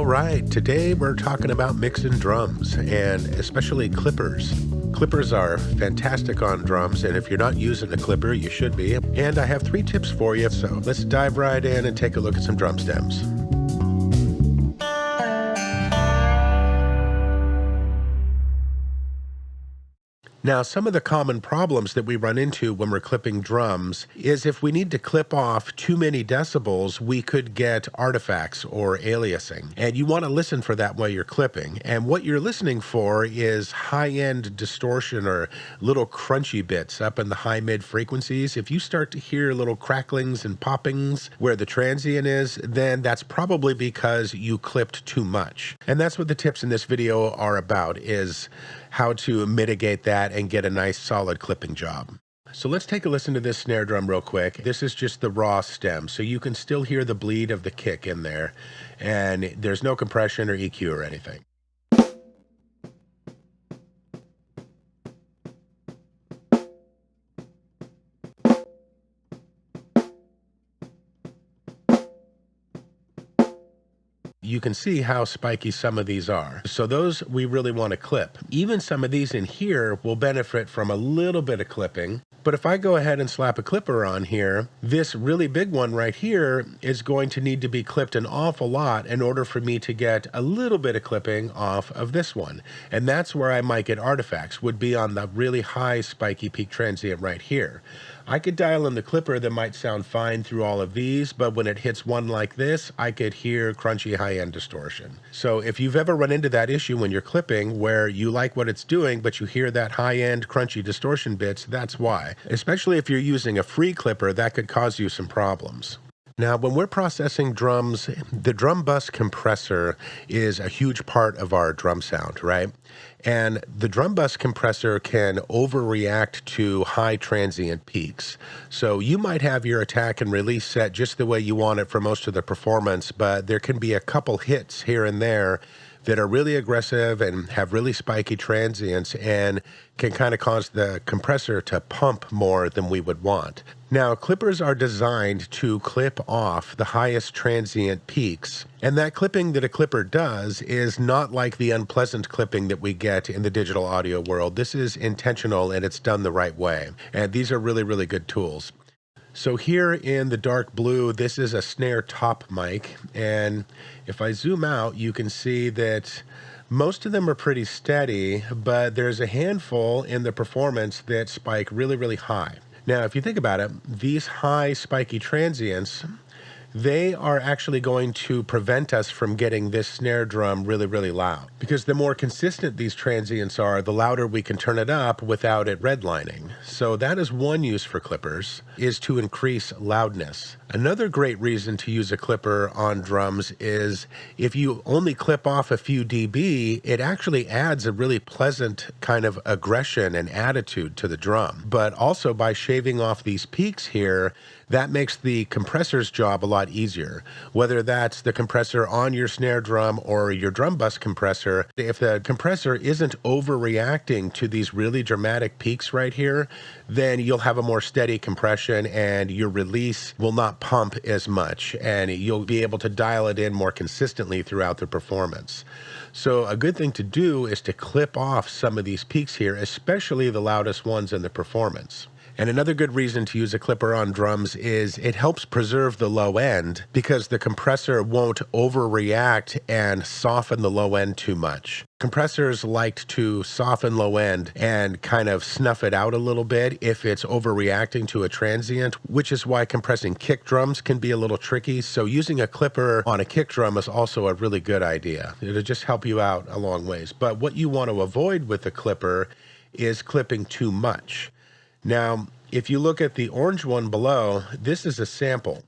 right, today we're talking about mixing drums and especially clippers. Clippers are fantastic on drums, and if you're not using a clipper, you should be. And I have 3 tips for you, so let's dive right in and take a look at some drum stems. Now, some of the common problems that we run into when we're clipping drums is if we need to clip off too many decibels, we could get artifacts or aliasing. And you want to listen for that while you're clipping. And what you're listening for is high-end distortion or little crunchy bits up in the high-mid frequencies. If you start to hear little cracklings and poppings where the transient is, then that's probably because you clipped too much. And that's what the tips in this video are about, is how to mitigate that and get a nice solid clipping job. So let's take a listen to this snare drum real quick. This is just the raw stem, so you can still hear the bleed of the kick in there, and there's no compression or EQ or anything. You can see how spiky some of these are. So those we really want to clip. Even some of these in here will benefit from a little bit of clipping. But if I go ahead and slap a clipper on here, this really big one right here is going to need to be clipped an awful lot in order for me to get a little bit of clipping off of this one. And that's where I might get artifacts, would be on the really high spiky peak transient right here. I could dial in the clipper that might sound fine through all of these, but when it hits one like this, I could hear crunchy high-end distortion. So if you've ever run into that issue when you're clipping where you like what it's doing, but you hear that high-end crunchy distortion bits, that's why. Especially if you're using a free clipper, that could cause you some problems. Now, when we're processing drums, the drum bus compressor is a huge part of our drum sound, right? And the drum bus compressor can overreact to high transient peaks. So you might have your attack and release set just the way you want it for most of the performance, but there can be a couple hits here and there that are really aggressive and have really spiky transients and can kind of cause the compressor to pump more than we would want. Now, clippers are designed to clip off the highest transient peaks, and that clipping that a clipper does is not like the unpleasant clipping that we get in the digital audio world. This is intentional and it's done the right way, and these are really, really good tools. So here in the dark blue, this is a snare top mic, and if I zoom out, you can see that most of them are pretty steady, but there's a handful in the performance that spike really, really high. Now, if you think about it, these high spiky transients, they are actually going to prevent us from getting this snare drum really, really loud. Because the more consistent these transients are, the louder we can turn it up without it redlining. So that is one use for clippers, is to increase loudness. Another great reason to use a clipper on drums is if you only clip off a few dB, it actually adds a really pleasant kind of aggression and attitude to the drum. But also by shaving off these peaks here, that makes the compressor's job a lot easier. Whether that's the compressor on your snare drum or your drum bus compressor, if the compressor isn't overreacting to these really dramatic peaks right here, then you'll have a more steady compression and your release will not pump as much, and you'll be able to dial it in more consistently throughout the performance. So a good thing to do is to clip off some of these peaks here, especially the loudest ones in the performance. And another good reason to use a clipper on drums is it helps preserve the low end because the compressor won't overreact and soften the low end too much. Compressors like to soften low end and kind of snuff it out a little bit if it's overreacting to a transient, which is why compressing kick drums can be a little tricky. So using a clipper on a kick drum is also a really good idea. It'll just help you out a long ways. But what you want to avoid with a clipper is clipping too much. Now, if you look at the orange one below, this is a sample.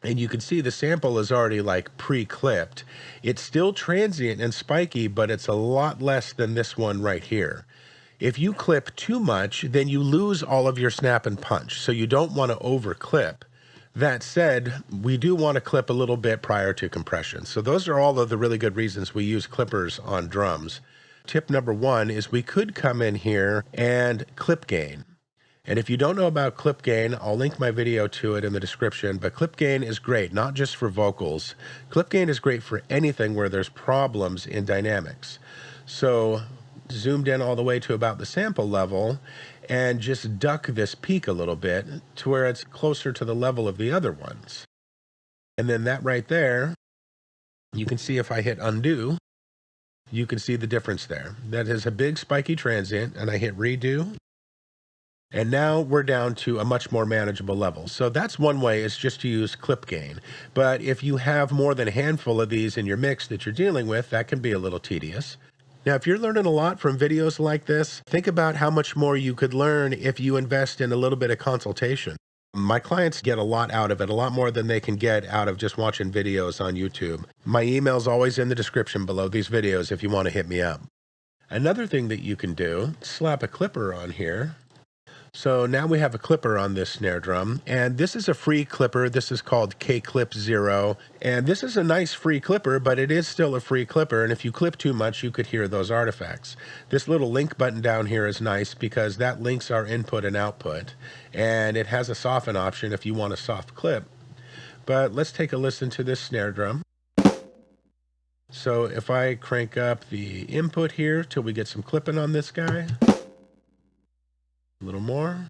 And you can see the sample is already like pre-clipped. It's still transient and spiky, but it's a lot less than this one right here. If you clip too much, then you lose all of your snap and punch. So you don't want to over clip. That said, we do want to clip a little bit prior to compression. So those are all of the really good reasons we use clippers on drums. Tip number 1 is we could come in here and clip gain. And if you don't know about clip gain, I'll link my video to it in the description, but clip gain is great, not just for vocals. Clip gain is great for anything where there's problems in dynamics. So zoomed in all the way to about the sample level and just duck this peak a little bit to where it's closer to the level of the other ones. And then that right there, you can see if I hit undo, you can see the difference there. That is a big spiky transient, and I hit redo. And now we're down to a much more manageable level. So that's one way, is just to use clip gain. But if you have more than a handful of these in your mix that you're dealing with, that can be a little tedious. Now, if you're learning a lot from videos like this, think about how much more you could learn if you invest in a little bit of consultation. My clients get a lot out of it, a lot more than they can get out of just watching videos on YouTube. My email's always in the description below these videos if you want to hit me up. Another thing that you can do, slap a clipper on here. So now we have a clipper on this snare drum, and this is a free clipper. This is called K-Clip 0, and this is a nice free clipper, but it is still a free clipper, and if you clip too much, you could hear those artifacts. This little link button down here is nice because that links our input and output, and it has a soften option if you want a soft clip. But let's take a listen to this snare drum. So if I crank up the input here till we get some clipping on this guy. A little more.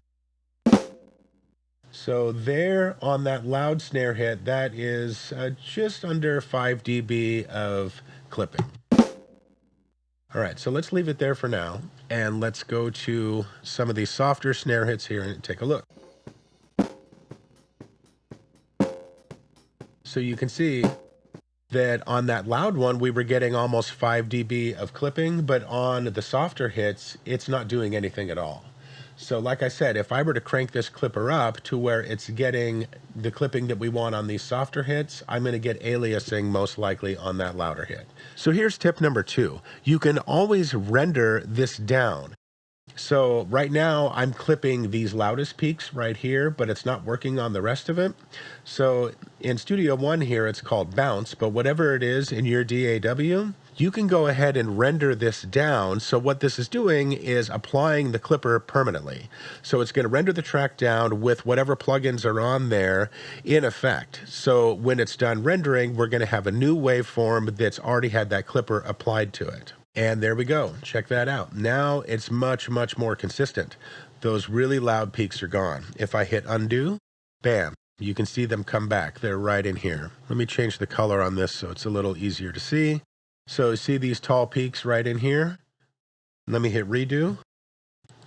So there on that loud snare hit, that is just under 5 dB of clipping. All right, so let's leave it there for now, and let's go to some of these softer snare hits here and take a look. So you can see that on that loud one, we were getting almost 5 dB of clipping, but on the softer hits, it's not doing anything at all. So like I said, if I were to crank this clipper up to where it's getting the clipping that we want on these softer hits, I'm going to get aliasing most likely on that louder hit. So here's tip number 2. You can always render this down. So right now I'm clipping these loudest peaks right here, but it's not working on the rest of it. So in Studio One here, it's called bounce, but whatever it is in your DAW, you can go ahead and render this down. So what this is doing is applying the clipper permanently. So it's going to render the track down with whatever plugins are on there in effect. So when it's done rendering, we're going to have a new waveform that's already had that clipper applied to it. And there we go. Check that out. Now it's much, much more consistent. Those really loud peaks are gone. If I hit undo, bam, you can see them come back. They're right in here. Let me change the color on this so it's a little easier to see. So see these tall peaks right in here? Let me hit redo.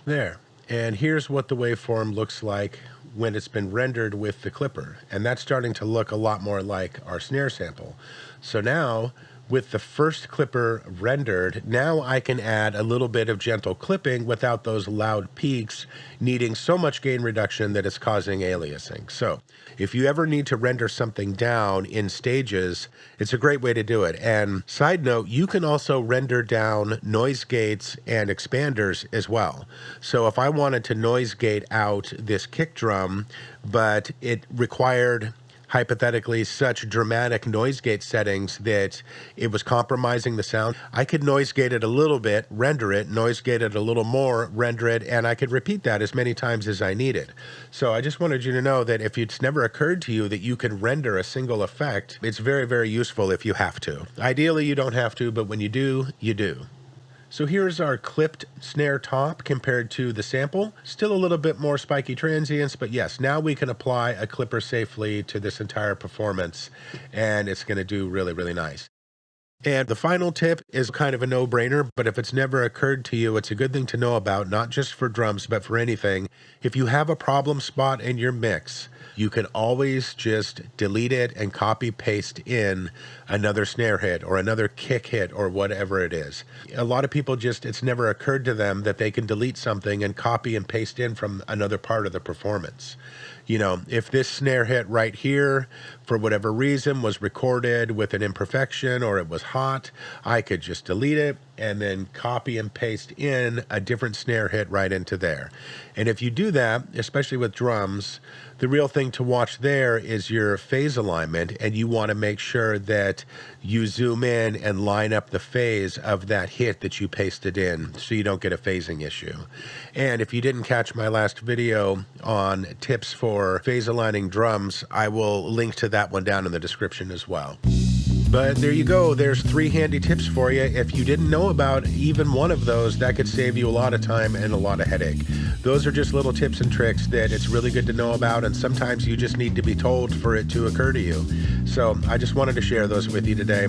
There. And here's what the waveform looks like when it's been rendered with the clipper. And that's starting to look a lot more like our snare sample. So now, with the first clipper rendered, now I can add a little bit of gentle clipping without those loud peaks needing so much gain reduction that it's causing aliasing. So if you ever need to render something down in stages, it's a great way to do it. And side note, you can also render down noise gates and expanders as well. So if I wanted to noise gate out this kick drum, but it required hypothetically such dramatic noise gate settings that it was compromising the sound, I could noise gate it a little bit, render it, noise gate it a little more, render it, and I could repeat that as many times as I needed. So I just wanted you to know that if it's never occurred to you that you can render a single effect, it's very, very useful if you have to. Ideally, you don't have to, but when you do, you do. So here's our clipped snare top compared to the sample. Still a little bit more spiky transients, but yes, now we can apply a clipper safely to this entire performance, and it's going to do really, really nice. And the final tip is kind of a no-brainer, but if it's never occurred to you, it's a good thing to know about, not just for drums, but for anything. If you have a problem spot in your mix, you can always just delete it and copy paste in another snare hit or another kick hit or whatever it is. A lot of people it's never occurred to them that they can delete something and copy and paste in from another part of the performance. You know, if this snare hit right here, for whatever reason, was recorded with an imperfection or it was hot, I could just delete it, and then copy and paste in a different snare hit right into there. And if you do that, especially with drums, the real thing to watch there is your phase alignment, and you want to make sure that you zoom in and line up the phase of that hit that you pasted in so you don't get a phasing issue. And if you didn't catch my last video on tips for phase aligning drums, I will link to that one down in the description as well. But there you go. There's 3 handy tips for you. If you didn't know about even one of those, that could save you a lot of time and a lot of headache. Those are just little tips and tricks that it's really good to know about, and sometimes you just need to be told for it to occur to you. So I just wanted to share those with you today.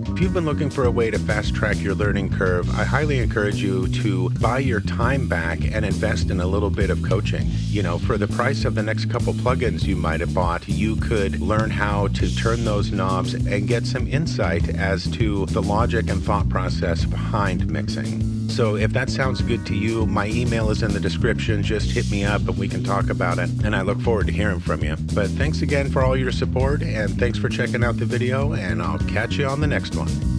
If you've been looking for a way to fast track your learning curve, I highly encourage you to buy your time back and invest in a little bit of coaching. You know, for the price of the next couple plugins you might have bought, you could learn how to turn those knobs and get some insight as to the logic and thought process behind mixing. So if that sounds good to you, my email is in the description. Just hit me up and we can talk about it. And I look forward to hearing from you. But thanks again for all your support, and thanks for checking out the video, and I'll catch you on the next one.